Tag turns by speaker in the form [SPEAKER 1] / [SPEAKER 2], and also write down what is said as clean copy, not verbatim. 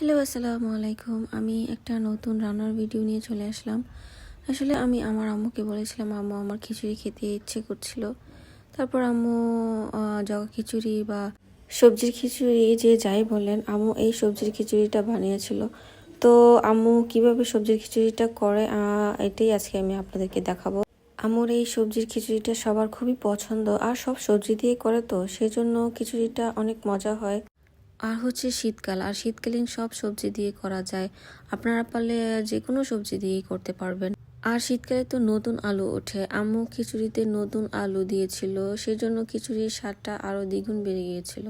[SPEAKER 1] Hello, আসসালামু আলাইকুম। আমি একটা নতুন রান্নার ভিডিও নিয়ে চলে আসলাম। আসলে আমি আমার আম্মুকে বলেছিলাম, আম্মু আমার খিচুড়ি খেতে ইচ্ছে করছিল। তারপর আম্মু জগা খিচুড়ি বা সবজির খিচুড়ি যে যাই বলেন, আম্মু এই সবজির খিচুড়িটা বানিয়েছিল। তো আম্মু কিভাবে সবজির খিচুড়িটা করে এটাই আজকে আমি আপনাদেরকে দেখাবো। আম্মুর এই সবজির খিচুড়িটা সবার খুবই পছন্দ, আর সব সবজি দিয়ে করে, তো সেজন্য খিচুড়িটা অনেক মজা হয়। আর হচ্ছে শীতকাল, আর শীতকালীন সব সবজি দিয়ে করা যায়। আপনারা পারলে যে কোনো সবজি দিয়েই করতে পারবেন। আর শীতকালে তো নতুন আলু ওঠে, আম্মু খিচুড়িতে নতুন আলু দিয়েছিল, সেজন্য খিচুড়ির স্বাদটা আরো দ্বিগুণ বেড়ে গিয়েছিল।